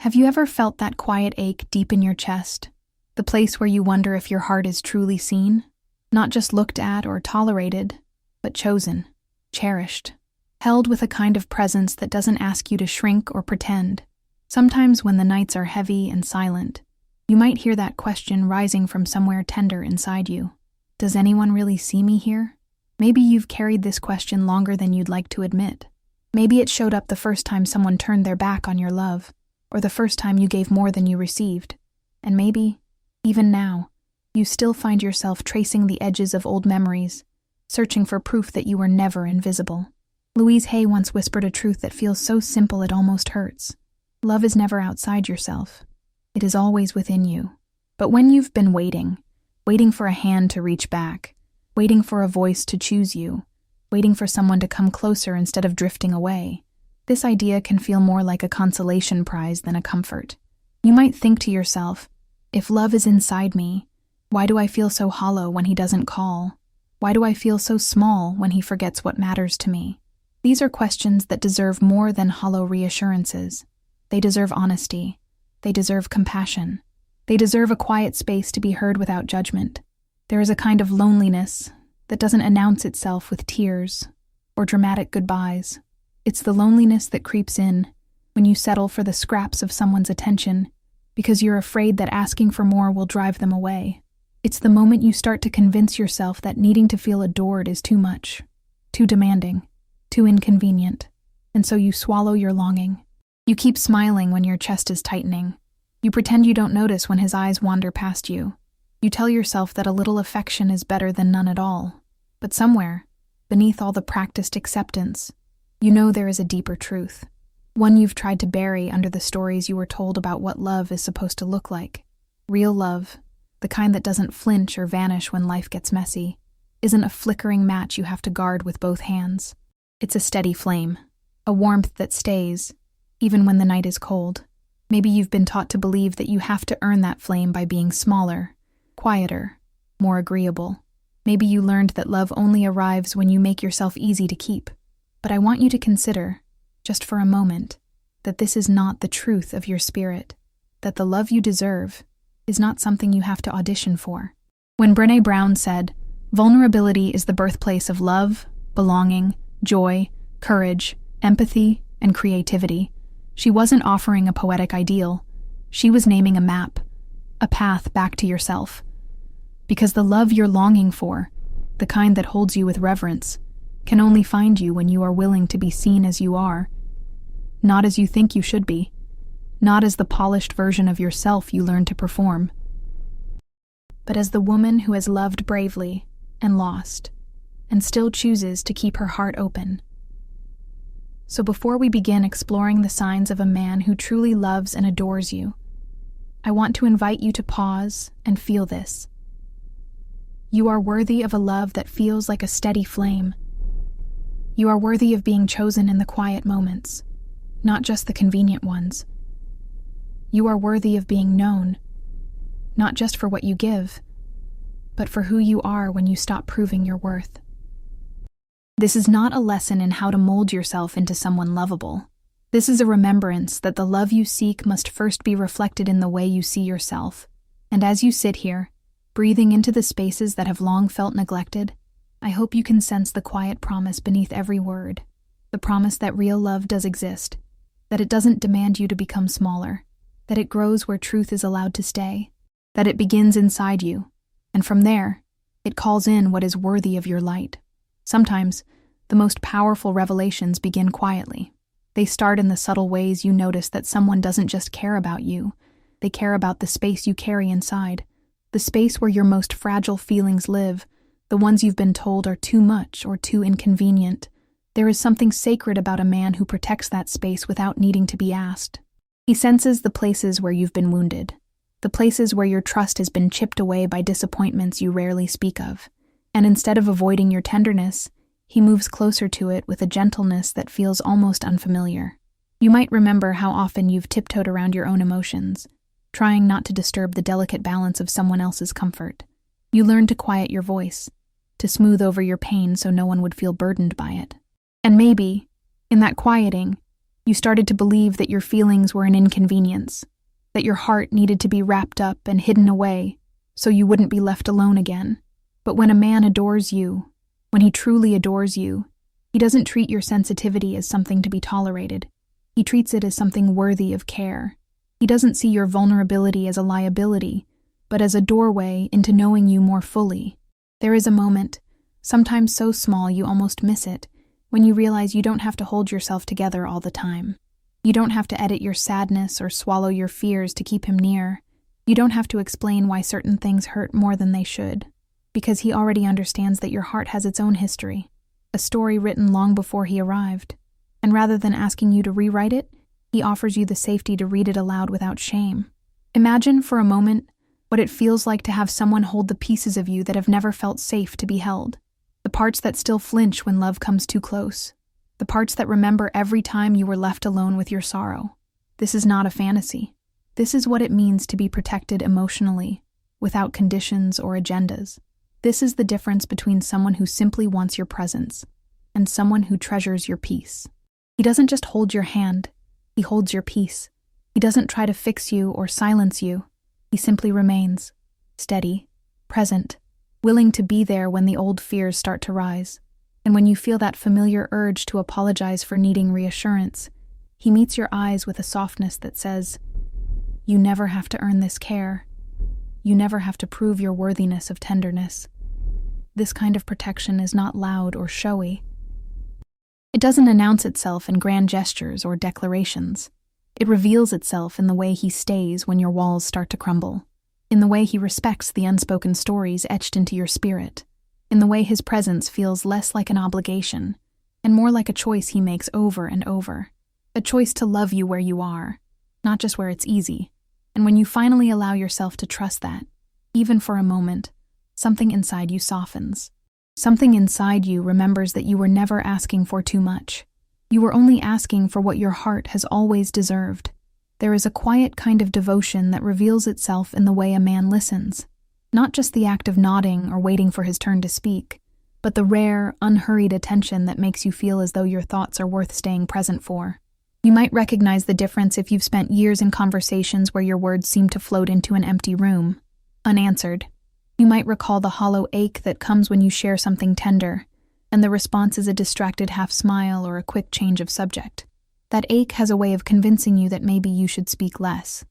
Have you ever felt that quiet ache deep in your chest? The place where you wonder if your heart is truly seen? Not just looked at or tolerated, but chosen, cherished, held with a kind of presence that doesn't ask you to shrink or pretend. Sometimes when the nights are heavy and silent, you might hear that question rising from somewhere tender inside you. Does anyone really see me here? Maybe you've carried this question longer than you'd like to admit. Maybe it showed up the first time someone turned their back on your love, or the first time you gave more than you received. And maybe, even now, you still find yourself tracing the edges of old memories, searching for proof that you were never invisible. Louise Hay once whispered a truth that feels so simple it almost hurts. Love is never outside yourself. It is always within you. But when you've been waiting for a hand to reach back, waiting for a voice to choose you, waiting for someone to come closer instead of drifting away, this idea can feel more like a consolation prize than a comfort. You might think to yourself, if love is inside me, why do I feel so hollow when he doesn't call? Why do I feel so small when he forgets what matters to me? These are questions that deserve more than hollow reassurances. They deserve honesty. They deserve compassion. They deserve a quiet space to be heard without judgment. There is a kind of loneliness that doesn't announce itself with tears or dramatic goodbyes. It's the loneliness that creeps in when you settle for the scraps of someone's attention because you're afraid that asking for more will drive them away. It's the moment you start to convince yourself that needing to feel adored is too much, too demanding, too inconvenient, and so you swallow your longing. You keep smiling when your chest is tightening. You pretend you don't notice when his eyes wander past you. You tell yourself that a little affection is better than none at all. But somewhere, beneath all the practiced acceptance, you know there is a deeper truth, one you've tried to bury under the stories you were told about what love is supposed to look like. Real love, the kind that doesn't flinch or vanish when life gets messy, isn't a flickering match you have to guard with both hands. It's a steady flame, a warmth that stays, even when the night is cold. Maybe you've been taught to believe that you have to earn that flame by being smaller, quieter, more agreeable. Maybe you learned that love only arrives when you make yourself easy to keep. But I want you to consider, just for a moment, that this is not the truth of your spirit, that the love you deserve is not something you have to audition for. When Brené Brown said, "Vulnerability is the birthplace of love, belonging, joy, courage, empathy, and creativity," she wasn't offering a poetic ideal. She was naming a map, a path back to yourself. Because the love you're longing for, the kind that holds you with reverence, can only find you when you are willing to be seen as you are, not as you think you should be, not as the polished version of yourself you learn to perform, but as the woman who has loved bravely and lost, and still chooses to keep her heart open. So before we begin exploring the signs of a man who truly loves and adores you, I want to invite you to pause and feel this. You are worthy of a love that feels like a steady flame. You are worthy of being chosen in the quiet moments, not just the convenient ones. You are worthy of being known, not just for what you give, but for who you are when you stop proving your worth. This is not a lesson in how to mold yourself into someone lovable. This is a remembrance that the love you seek must first be reflected in the way you see yourself. And as you sit here, breathing into the spaces that have long felt neglected, I hope you can sense the quiet promise beneath every word, the promise that real love does exist, that it doesn't demand you to become smaller, that it grows where truth is allowed to stay, that it begins inside you, and from there, it calls in what is worthy of your light. Sometimes, the most powerful revelations begin quietly. They start in the subtle ways you notice that someone doesn't just care about you, they care about the space you carry inside, the space where your most fragile feelings live, the ones you've been told are too much or too inconvenient. There is something sacred about a man who protects that space without needing to be asked. He senses the places where you've been wounded, the places where your trust has been chipped away by disappointments you rarely speak of. And instead of avoiding your tenderness, he moves closer to it with a gentleness that feels almost unfamiliar. You might remember how often you've tiptoed around your own emotions, trying not to disturb the delicate balance of someone else's comfort. You learned to quiet your voice, to smooth over your pain so no one would feel burdened by it. And maybe, in that quieting, You started to believe that your feelings were an inconvenience, that your heart needed to be wrapped up and hidden away so you wouldn't be left alone again. But when a man adores you, when he truly adores you, he doesn't treat your sensitivity as something to be tolerated. He treats it as something worthy of care. He doesn't see your vulnerability as a liability, but as a doorway into knowing you more fully. There is a moment, sometimes so small you almost miss it, when you realize you don't have to hold yourself together all the time. You don't have to edit your sadness or swallow your fears to keep him near. You don't have to explain why certain things hurt more than they should, because he already understands that your heart has its own history, a story written long before he arrived. And rather than asking you to rewrite it, he offers you the safety to read it aloud without shame. Imagine for a moment what it feels like to have someone hold the pieces of you that have never felt safe to be held. The parts that still flinch when love comes too close. The parts that remember every time you were left alone with your sorrow. This is not a fantasy. This is what it means to be protected emotionally, without conditions or agendas. This is the difference between someone who simply wants your presence and someone who treasures your peace. He doesn't just hold your hand, he holds your peace. He doesn't try to fix you or silence you. He simply remains, steady, present, willing to be there when the old fears start to rise. And when you feel that familiar urge to apologize for needing reassurance, he meets your eyes with a softness that says, "You never have to earn this care. You never have to prove your worthiness of tenderness." This kind of protection is not loud or showy. It doesn't announce itself in grand gestures or declarations. It reveals itself in the way he stays when your walls start to crumble, in the way he respects the unspoken stories etched into your spirit, in the way his presence feels less like an obligation and more like a choice he makes over and over, a choice to love you where you are, not just where it's easy. And when you finally allow yourself to trust that, even for a moment, something inside you softens. Something inside you remembers that you were never asking for too much. You were only asking for what your heart has always deserved. There is a quiet kind of devotion that reveals itself in the way a man listens. Not just the act of nodding or waiting for his turn to speak, but the rare, unhurried attention that makes you feel as though your thoughts are worth staying present for. You might recognize the difference if you've spent years in conversations where your words seem to float into an empty room, unanswered. You might recall the hollow ache that comes when you share something tender, and the response is a distracted half-smile or a quick change of subject. That ache has a way of convincing you that maybe you should speak less,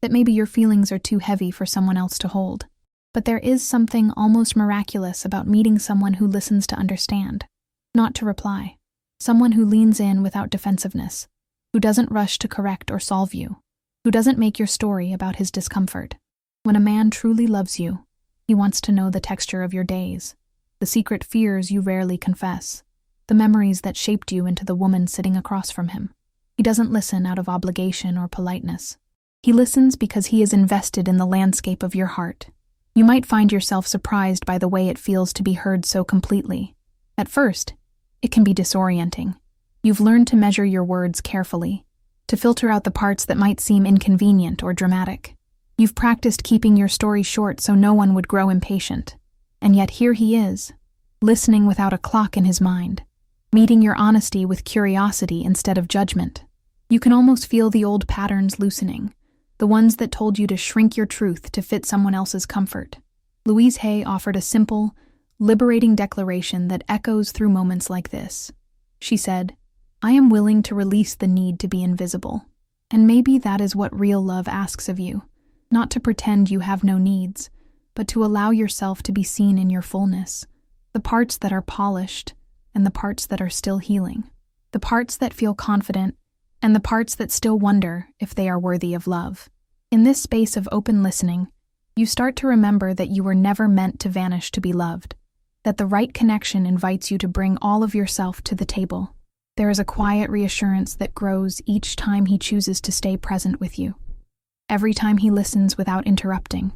that maybe your feelings are too heavy for someone else to hold. But there is something almost miraculous about meeting someone who listens to understand, not to reply. Someone who leans in without defensiveness, who doesn't rush to correct or solve you, who doesn't make your story about his discomfort. When a man truly loves you, he wants to know the texture of your days, the secret fears you rarely confess, the memories that shaped you into the woman sitting across from him. He doesn't listen out of obligation or politeness. He listens because he is invested in the landscape of your heart. You might find yourself surprised by the way it feels to be heard so completely. At first, it can be disorienting. You've learned to measure your words carefully, to filter out the parts that might seem inconvenient or dramatic. You've practiced keeping your story short so no one would grow impatient. And yet here he is, listening without a clock in his mind, meeting your honesty with curiosity instead of judgment. You can almost feel the old patterns loosening, the ones that told you to shrink your truth to fit someone else's comfort. Louise Hay offered a simple, liberating declaration that echoes through moments like this. She said, "I am willing to release the need to be invisible." And maybe that is what real love asks of you. Not to pretend you have no needs, but to allow yourself to be seen in your fullness. The parts that are polished and the parts that are still healing. The parts that feel confident and the parts that still wonder if they are worthy of love. In this space of open listening, you start to remember that you were never meant to vanish to be loved, that the right connection invites you to bring all of yourself to the table. There is a quiet reassurance that grows each time he chooses to stay present with you. Every time he listens without interrupting,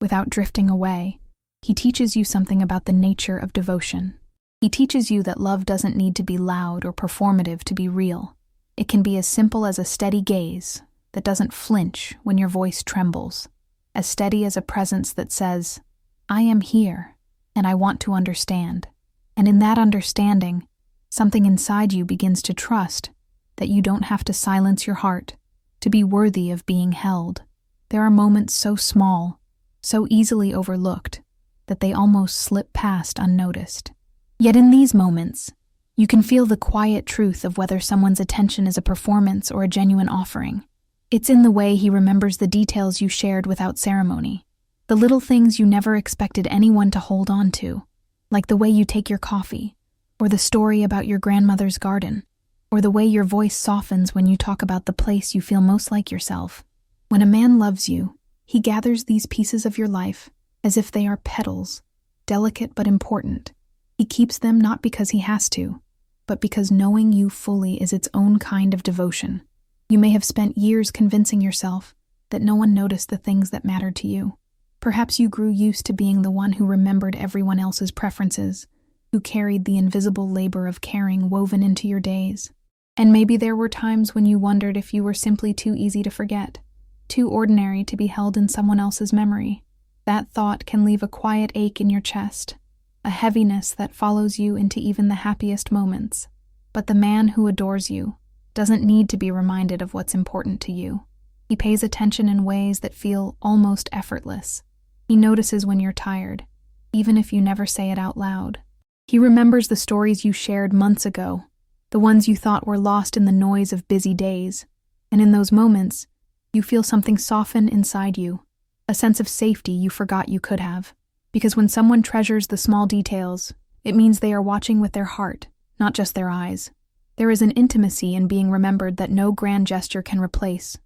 without drifting away, he teaches you something about the nature of devotion. He teaches you that love doesn't need to be loud or performative to be real. It can be as simple as a steady gaze that doesn't flinch when your voice trembles, as steady as a presence that says, "I am here, and I want to understand." And in that understanding, something inside you begins to trust that you don't have to silence your heart to be worthy of being held. There are moments so small, so easily overlooked, that they almost slip past unnoticed. Yet in these moments, you can feel the quiet truth of whether someone's attention is a performance or a genuine offering. It's in the way he remembers the details you shared without ceremony, the little things you never expected anyone to hold on to, like the way you take your coffee, or the story about your grandmother's garden, or the way your voice softens when you talk about the place you feel most like yourself. When a man loves you, he gathers these pieces of your life as if they are petals, delicate but important. He keeps them not because he has to, but because knowing you fully is its own kind of devotion. You may have spent years convincing yourself that no one noticed the things that mattered to you. Perhaps you grew used to being the one who remembered everyone else's preferences, who carried the invisible labor of caring woven into your days. And maybe there were times when you wondered if you were simply too easy to forget, too ordinary to be held in someone else's memory. That thought can leave a quiet ache in your chest, a heaviness that follows you into even the happiest moments. But the man who adores you doesn't need to be reminded of what's important to you. He pays attention in ways that feel almost effortless. He notices when you're tired, even if you never say it out loud. He remembers the stories you shared months ago, the ones you thought were lost in the noise of busy days. And in those moments, you feel something soften inside you, a sense of safety you forgot you could have. Because when someone treasures the small details, it means they are watching with their heart, not just their eyes. There is an intimacy in being remembered that no grand gesture can replace.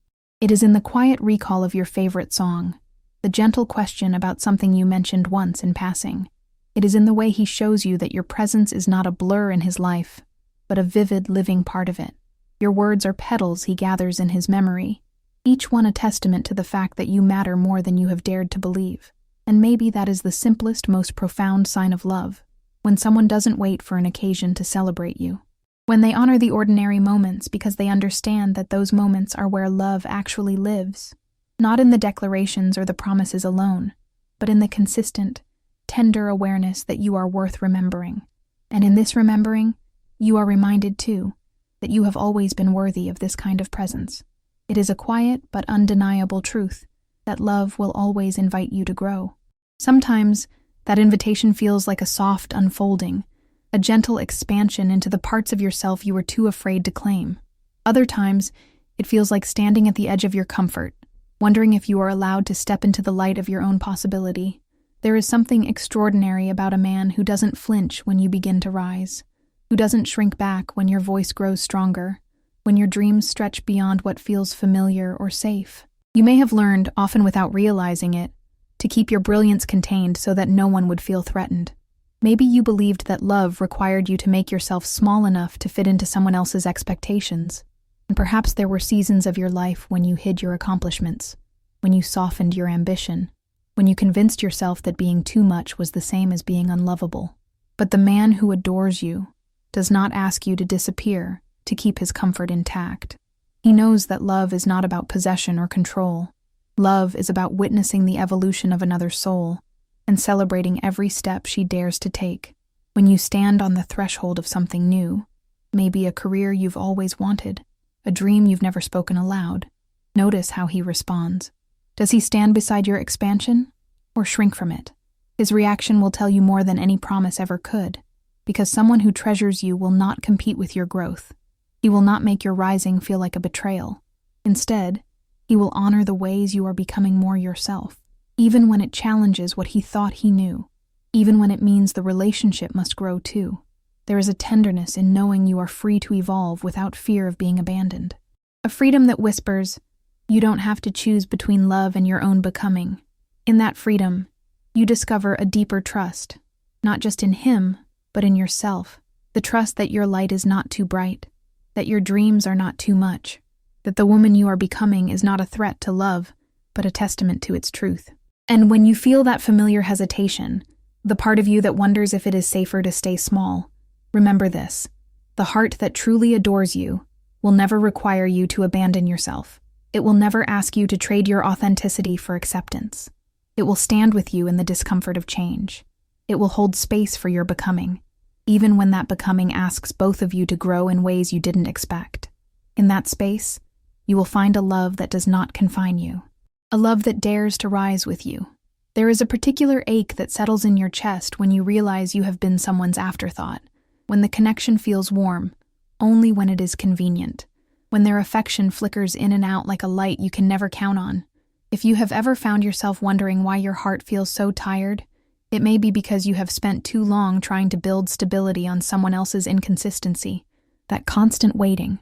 It is in the quiet recall of your favorite song, the gentle question about something you mentioned once in passing. It is in the way he shows you that your presence is not a blur in his life, but a vivid, living part of it. Your words are petals he gathers in his memory, each one a testament to the fact that you matter more than you have dared to believe. And maybe that is the simplest, most profound sign of love, when someone doesn't wait for an occasion to celebrate you. When they honor the ordinary moments because they understand that those moments are where love actually lives, not in the declarations or the promises alone, but in the consistent, tender awareness that you are worth remembering. And in this remembering, you are reminded, too, that you have always been worthy of this kind of presence. It is a quiet but undeniable truth that love will always invite you to grow. Sometimes, that invitation feels like a soft unfolding, a gentle expansion into the parts of yourself you were too afraid to claim. Other times, it feels like standing at the edge of your comfort, wondering if you are allowed to step into the light of your own possibility. There is something extraordinary about a man who doesn't flinch when you begin to rise, who doesn't shrink back when your voice grows stronger, when your dreams stretch beyond what feels familiar or safe. You may have learned, often without realizing it, to keep your brilliance contained so that no one would feel threatened. Maybe you believed that love required you to make yourself small enough to fit into someone else's expectations. And perhaps there were seasons of your life when you hid your accomplishments, when you softened your ambition, when you convinced yourself that being too much was the same as being unlovable. But the man who adores you does not ask you to disappear to keep his comfort intact. He knows that love is not about possession or control. Love is about witnessing the evolution of another soul and celebrating every step she dares to take. When you stand on the threshold of something new, maybe a career you've always wanted, a dream you've never spoken aloud, notice how he responds. Does he stand beside your expansion or shrink from it? His reaction will tell you more than any promise ever could, because someone who treasures you will not compete with your growth. He will not make your rising feel like a betrayal. Instead, he will honor the ways you are becoming more yourself, even when it challenges what he thought he knew, even when it means the relationship must grow too. There is a tenderness in knowing you are free to evolve without fear of being abandoned. A freedom that whispers, you don't have to choose between love and your own becoming. In that freedom, you discover a deeper trust, not just in him, but in yourself. The trust that your light is not too bright, that your dreams are not too much, that the woman you are becoming is not a threat to love, but a testament to its truth. And when you feel that familiar hesitation, the part of you that wonders if it is safer to stay small, remember this: the heart that truly adores you will never require you to abandon yourself. It will never ask you to trade your authenticity for acceptance. It will stand with you in the discomfort of change. It will hold space for your becoming, even when that becoming asks both of you to grow in ways you didn't expect. In that space, you will find a love that does not confine you, a love that dares to rise with you. There is a particular ache that settles in your chest when you realize you have been someone's afterthought, when the connection feels warm, only when it is convenient, when their affection flickers in and out like a light you can never count on. If you have ever found yourself wondering why your heart feels so tired, it may be because you have spent too long trying to build stability on someone else's inconsistency, that constant waiting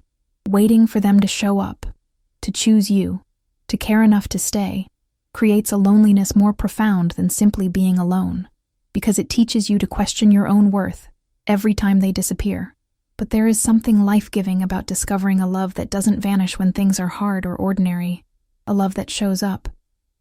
for them to show up, to choose you, to care enough to stay, creates a loneliness more profound than simply being alone, because it teaches you to question your own worth every time they disappear. But there is something life-giving about discovering a love that doesn't vanish when things are hard or ordinary, a love that shows up,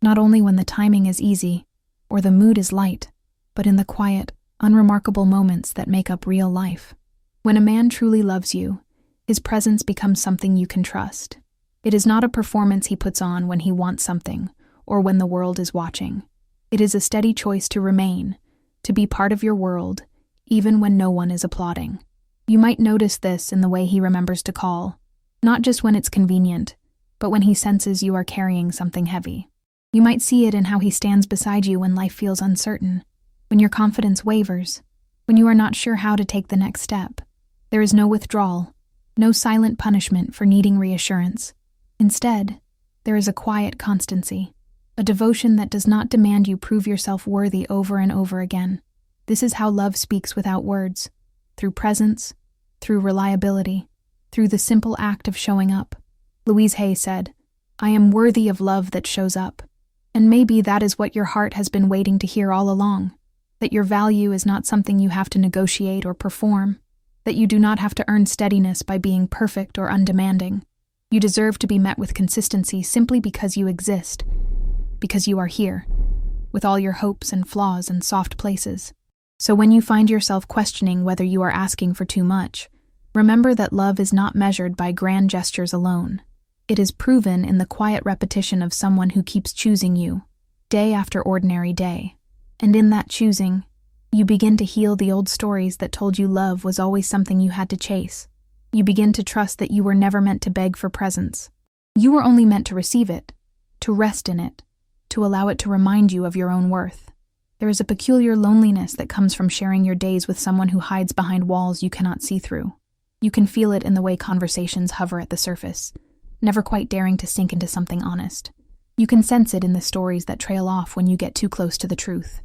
not only when the timing is easy or the mood is light, but in the quiet, unremarkable moments that make up real life. When a man truly loves you, his presence becomes something you can trust. It is not a performance he puts on when he wants something or when the world is watching. It is a steady choice to remain, to be part of your world, even when no one is applauding. You might notice this in the way he remembers to call, not just when it's convenient, but when he senses you are carrying something heavy. You might see it in how he stands beside you when life feels uncertain, when your confidence wavers, when you are not sure how to take the next step. There is no withdrawal, no silent punishment for needing reassurance. Instead, there is a quiet constancy, a devotion that does not demand you prove yourself worthy over and over again. This is how love speaks without words, through presence, through reliability, through the simple act of showing up. Louise said, "I am worthy of love that shows up." And maybe that is what your heart has been waiting to hear all along, that your value is not something you have to negotiate or perform, that you do not have to earn steadiness by being perfect or undemanding. You deserve to be met with consistency simply because you exist, because you are here, with all your hopes and flaws and soft places. So when you find yourself questioning whether you are asking for too much, remember that love is not measured by grand gestures alone. It is proven in the quiet repetition of someone who keeps choosing you, day after ordinary day. And in that choosing, you begin to heal the old stories that told you love was always something you had to chase. You begin to trust that you were never meant to beg for presence. You were only meant to receive it, to rest in it, to allow it to remind you of your own worth. There is a peculiar loneliness that comes from sharing your days with someone who hides behind walls you cannot see through. You can feel it in the way conversations hover at the surface, never quite daring to sink into something honest. You can sense it in the stories that trail off when you get too close to the truth.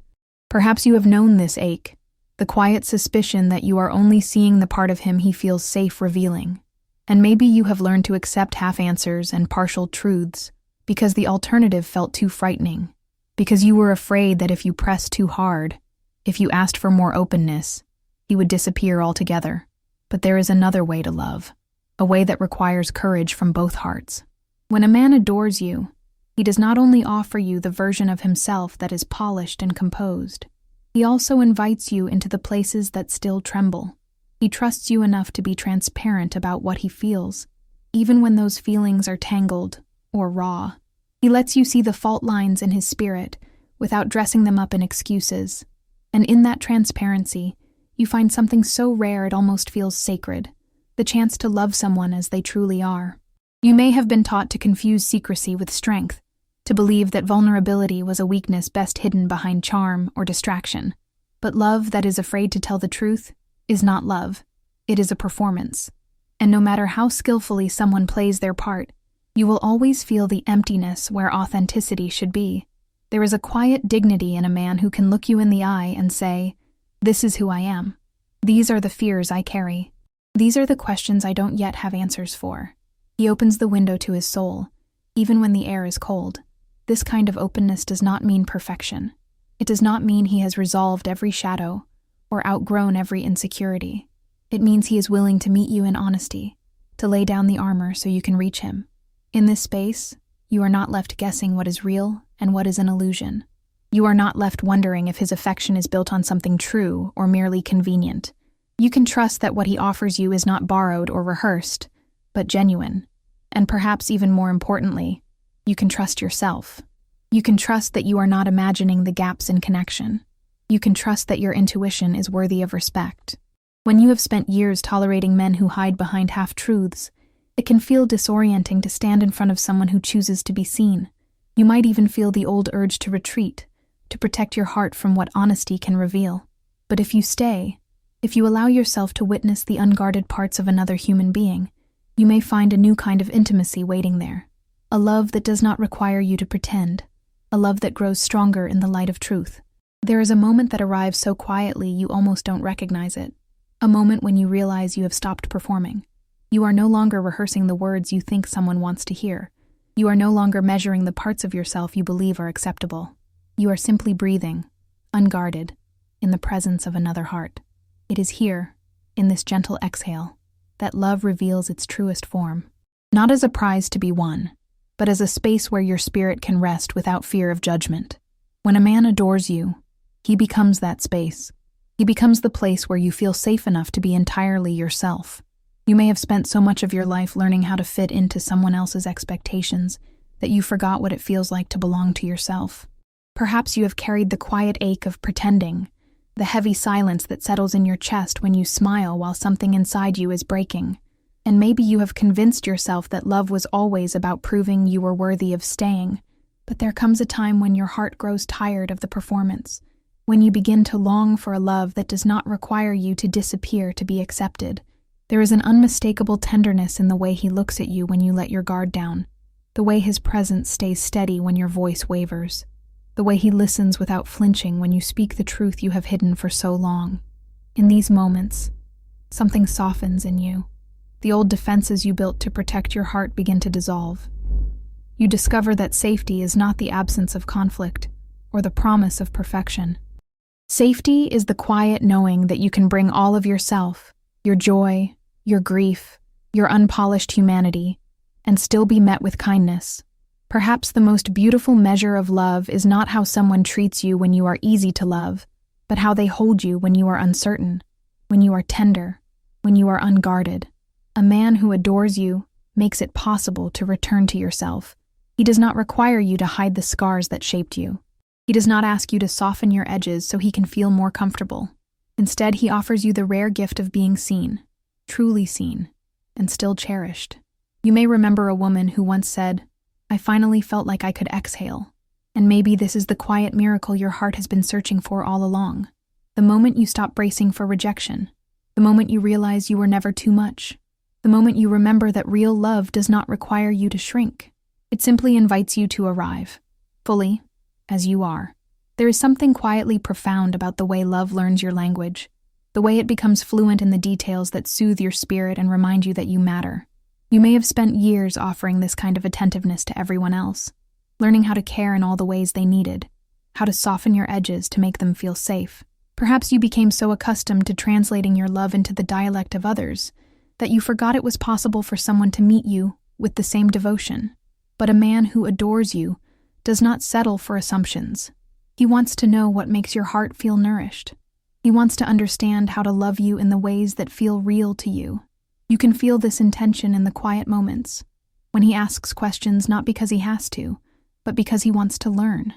Perhaps you have known this ache, the quiet suspicion that you are only seeing the part of him he feels safe revealing. And maybe you have learned to accept half answers and partial truths because the alternative felt too frightening, because you were afraid that if you pressed too hard, if you asked for more openness, he would disappear altogether. But there is another way to love, a way that requires courage from both hearts. When a man adores you, he does not only offer you the version of himself that is polished and composed, he also invites you into the places that still tremble. He trusts you enough to be transparent about what he feels, even when those feelings are tangled or raw. He lets you see the fault lines in his spirit without dressing them up in excuses. And in that transparency, you find something so rare it almost feels sacred, the chance to love someone as they truly are. You may have been taught to confuse secrecy with strength, to believe that vulnerability was a weakness best hidden behind charm or distraction. But love that is afraid to tell the truth is not love. It is a performance. And no matter how skillfully someone plays their part, you will always feel the emptiness where authenticity should be. There is a quiet dignity in a man who can look you in the eye and say, "This is who I am. These are the fears I carry. These are the questions I don't yet have answers for." He opens the window to his soul, even when the air is cold. This kind of openness does not mean perfection. It does not mean he has resolved every shadow or outgrown every insecurity. It means he is willing to meet you in honesty, to lay down the armor so you can reach him. In this space, you are not left guessing what is real and what is an illusion. You are not left wondering if his affection is built on something true or merely convenient. You can trust that what he offers you is not borrowed or rehearsed, but genuine. And perhaps even more importantly, you can trust yourself. You can trust that you are not imagining the gaps in connection. You can trust that your intuition is worthy of respect. When you have spent years tolerating men who hide behind half-truths, It can feel disorienting to stand in front of someone who chooses to be seen. You might even feel the old urge to retreat, to protect your heart from what honesty can reveal. But if you stay, if you allow yourself to witness the unguarded parts of another human being, you may find a new kind of intimacy waiting there. A love that does not require you to pretend. A love that grows stronger in the light of truth. There is a moment that arrives so quietly you almost don't recognize it. A moment when you realize you have stopped performing. You are no longer rehearsing the words you think someone wants to hear. You are no longer measuring the parts of yourself you believe are acceptable. You are simply breathing, unguarded, in the presence of another heart. It is here, in this gentle exhale, that love reveals its truest form. Not as a prize to be won, but as a space where your spirit can rest without fear of judgment. When a man adores you, he becomes that space. He becomes the place where you feel safe enough to be entirely yourself. You may have spent so much of your life learning how to fit into someone else's expectations that you forgot what it feels like to belong to yourself. Perhaps you have carried the quiet ache of pretending, the heavy silence that settles in your chest when you smile while something inside you is breaking. And maybe you have convinced yourself that love was always about proving you were worthy of staying. But there comes a time when your heart grows tired of the performance, when you begin to long for a love that does not require you to disappear to be accepted. There is an unmistakable tenderness in the way he looks at you when you let your guard down, the way his presence stays steady when your voice wavers, the way he listens without flinching when you speak the truth you have hidden for so long. In these moments, something softens in you. The old defenses you built to protect your heart begin to dissolve. You discover that safety is not the absence of conflict or the promise of perfection. Safety is the quiet knowing that you can bring all of yourself, your joy, your grief, your unpolished humanity, and still be met with kindness. Perhaps the most beautiful measure of love is not how someone treats you when you are easy to love, but how they hold you when you are uncertain, when you are tender, when you are unguarded. A man who adores you makes it possible to return to yourself. He does not require you to hide the scars that shaped you. He does not ask you to soften your edges so he can feel more comfortable. Instead, he offers you the rare gift of being seen, truly seen, and still cherished. You may remember a woman who once said, "I finally felt like I could exhale." And maybe this is the quiet miracle your heart has been searching for all along. The moment you stop bracing for rejection. The moment you realize you were never too much. The moment you remember that real love does not require you to shrink. It simply invites you to arrive, fully, as you are. There is something quietly profound about the way love learns your language, the way it becomes fluent in the details that soothe your spirit and remind you that you matter. You may have spent years offering this kind of attentiveness to everyone else, learning how to care in all the ways they needed, how to soften your edges to make them feel safe. Perhaps you became so accustomed to translating your love into the dialect of others that you forgot it was possible for someone to meet you with the same devotion. But a man who adores you does not settle for assumptions. He wants to know what makes your heart feel nourished. He wants to understand how to love you in the ways that feel real to you. You can feel this intention in the quiet moments, when he asks questions not because he has to, but because he wants to learn.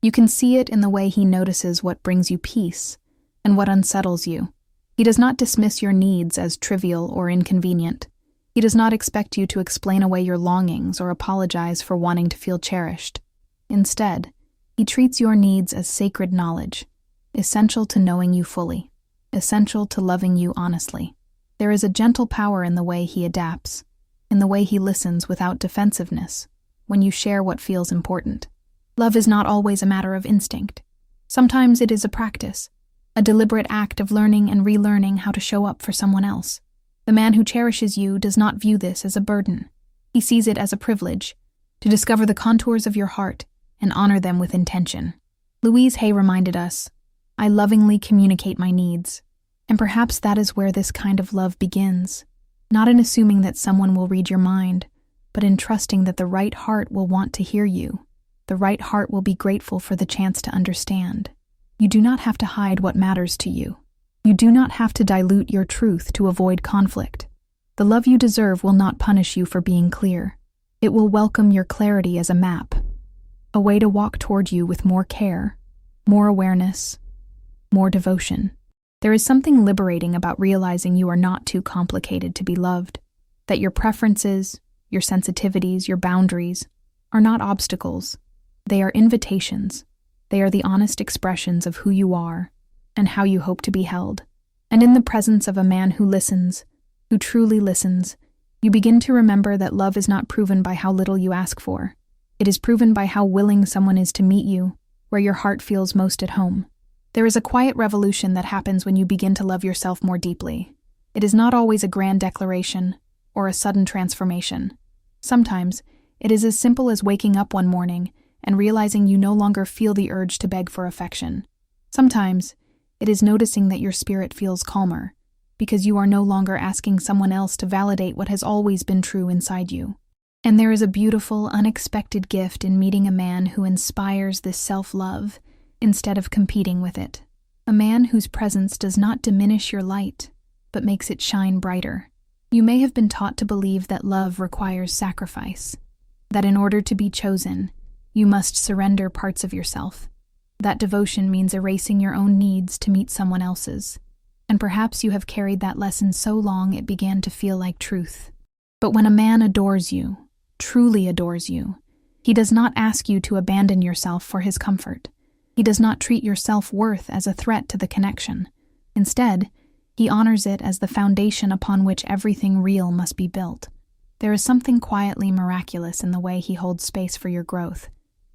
You can see it in the way he notices what brings you peace and what unsettles you. He does not dismiss your needs as trivial or inconvenient. He does not expect you to explain away your longings or apologize for wanting to feel cherished. Instead, he treats your needs as sacred knowledge, essential to knowing you fully, essential to loving you honestly. There is a gentle power in the way he adapts, in the way he listens without defensiveness, when you share what feels important. Love is not always a matter of instinct. Sometimes it is a practice, a deliberate act of learning and relearning how to show up for someone else. The man who cherishes you does not view this as a burden. He sees it as a privilege, to discover the contours of your heart and honor them with intention. Louise Hay reminded us, "I lovingly communicate my needs." And perhaps that is where this kind of love begins, not in assuming that someone will read your mind, but in trusting that the right heart will want to hear you. The right heart will be grateful for the chance to understand. You do not have to hide what matters to you. You do not have to dilute your truth to avoid conflict. The love you deserve will not punish you for being clear. It will welcome your clarity as a map, a way to walk toward you with more care, more awareness, more devotion. There is something liberating about realizing you are not too complicated to be loved. That your preferences, your sensitivities, your boundaries are not obstacles. They are invitations. They are the honest expressions of who you are and how you hope to be held. And in the presence of a man who listens, who truly listens, you begin to remember that love is not proven by how little you ask for. It is proven by how willing someone is to meet you, where your heart feels most at home. There is a quiet revolution that happens when you begin to love yourself more deeply. It is not always a grand declaration or a sudden transformation. Sometimes, it is as simple as waking up one morning and realizing you no longer feel the urge to beg for affection. Sometimes, it is noticing that your spirit feels calmer, because you are no longer asking someone else to validate what has always been true inside you. And there is a beautiful, unexpected gift in meeting a man who inspires this self-love instead of competing with it. A man whose presence does not diminish your light, but makes it shine brighter. You may have been taught to believe that love requires sacrifice, that in order to be chosen, you must surrender parts of yourself. That devotion means erasing your own needs to meet someone else's. And perhaps you have carried that lesson so long it began to feel like truth. But when a man adores you, truly adores you, he does not ask you to abandon yourself for his comfort. He does not treat your self-worth as a threat to the connection. Instead, he honors it as the foundation upon which everything real must be built. There is something quietly miraculous in the way he holds space for your growth.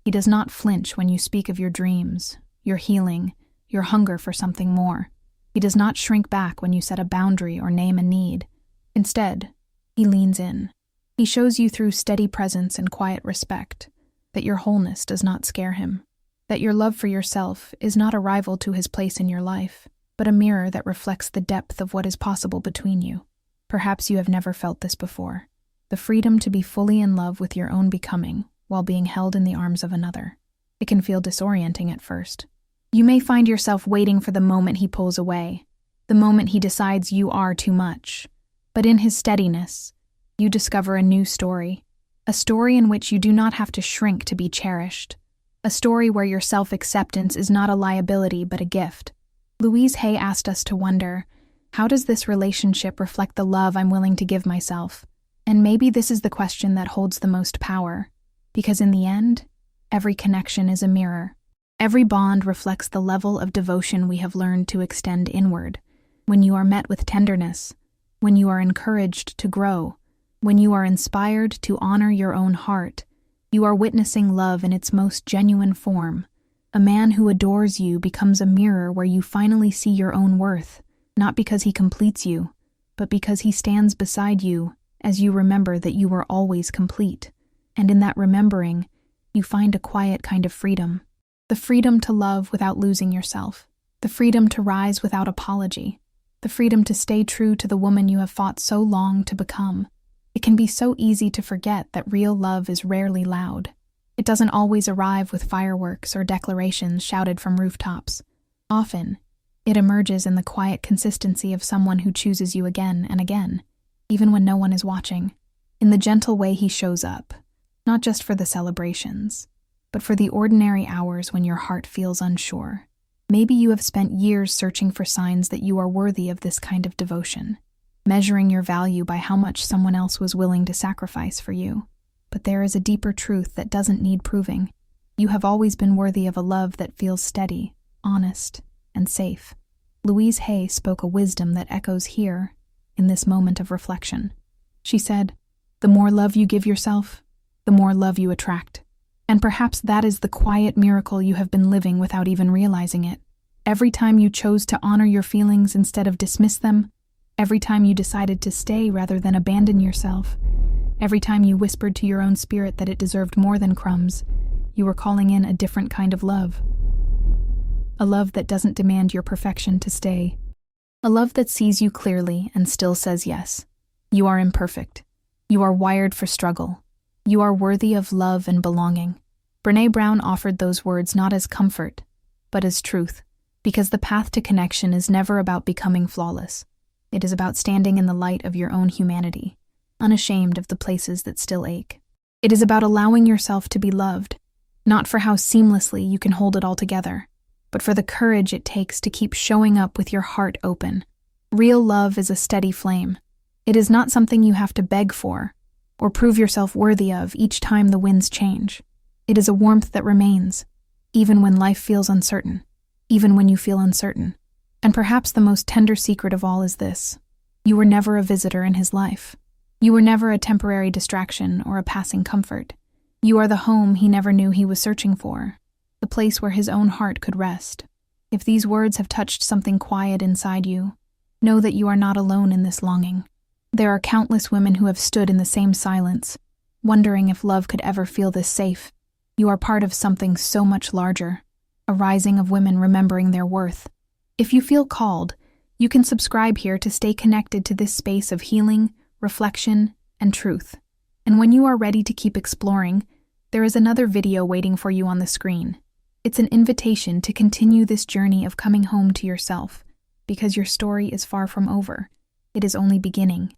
He does not flinch when you speak of your dreams, your healing, your hunger for something more. He does not shrink back when you set a boundary or name a need. Instead, he leans in. He shows you through steady presence and quiet respect that your wholeness does not scare him, that your love for yourself is not a rival to his place in your life, but a mirror that reflects the depth of what is possible between you. Perhaps you have never felt this before. The freedom to be fully in love with your own becoming while being held in the arms of another. It can feel disorienting at first. You may find yourself waiting for the moment he pulls away, the moment he decides you are too much. But in his steadiness, you discover a new story, a story in which you do not have to shrink to be cherished, a story where your self-acceptance is not a liability but a gift. Louise Hay asked us to wonder, how does this relationship reflect the love I'm willing to give myself? And maybe this is the question that holds the most power, because in the end, every connection is a mirror. Every bond reflects the level of devotion we have learned to extend inward. When you are met with tenderness, when you are encouraged to grow, when you are inspired to honor your own heart, you are witnessing love in its most genuine form. A man who adores you becomes a mirror where you finally see your own worth, not because he completes you, but because he stands beside you as you remember that you were always complete. And in that remembering, you find a quiet kind of freedom. The freedom to love without losing yourself. The freedom to rise without apology. The freedom to stay true to the woman you have fought so long to become. It can be so easy to forget that real love is rarely loud. It doesn't always arrive with fireworks or declarations shouted from rooftops. Often, it emerges in the quiet consistency of someone who chooses you again and again, even when no one is watching. In the gentle way he shows up, not just for the celebrations, but for the ordinary hours when your heart feels unsure. Maybe you have spent years searching for signs that you are worthy of this kind of devotion, measuring your value by how much someone else was willing to sacrifice for you. But there is a deeper truth that doesn't need proving. You have always been worthy of a love that feels steady, honest, and safe. Louise Hay spoke a wisdom that echoes here in this moment of reflection. She said, "The more love you give yourself, the more love you attract." And perhaps that is the quiet miracle you have been living without even realizing it. Every time you chose to honor your feelings instead of dismiss them, every time you decided to stay rather than abandon yourself, every time you whispered to your own spirit that it deserved more than crumbs, you were calling in a different kind of love. A love that doesn't demand your perfection to stay. A love that sees you clearly and still says yes. You are imperfect. You are wired for struggle. You are worthy of love and belonging. Brené Brown offered those words not as comfort, but as truth, because the path to connection is never about becoming flawless. It is about standing in the light of your own humanity, unashamed of the places that still ache. It is about allowing yourself to be loved, not for how seamlessly you can hold it all together, but for the courage it takes to keep showing up with your heart open. Real love is a steady flame. It is not something you have to beg for or prove yourself worthy of each time the winds change. It is a warmth that remains, even when life feels uncertain, even when you feel uncertain. And perhaps the most tender secret of all is this: you were never a visitor in his life. You were never a temporary distraction or a passing comfort. You are the home he never knew he was searching for, the place where his own heart could rest. If these words have touched something quiet inside you, know that you are not alone in this longing. There are countless women who have stood in the same silence, wondering if love could ever feel this safe. You are part of something so much larger, a rising of women remembering their worth. If you feel called, you can subscribe here to stay connected to this space of healing, reflection, and truth. And when you are ready to keep exploring, there is another video waiting for you on the screen. It's an invitation to continue this journey of coming home to yourself, because your story is far from over. It is only beginning.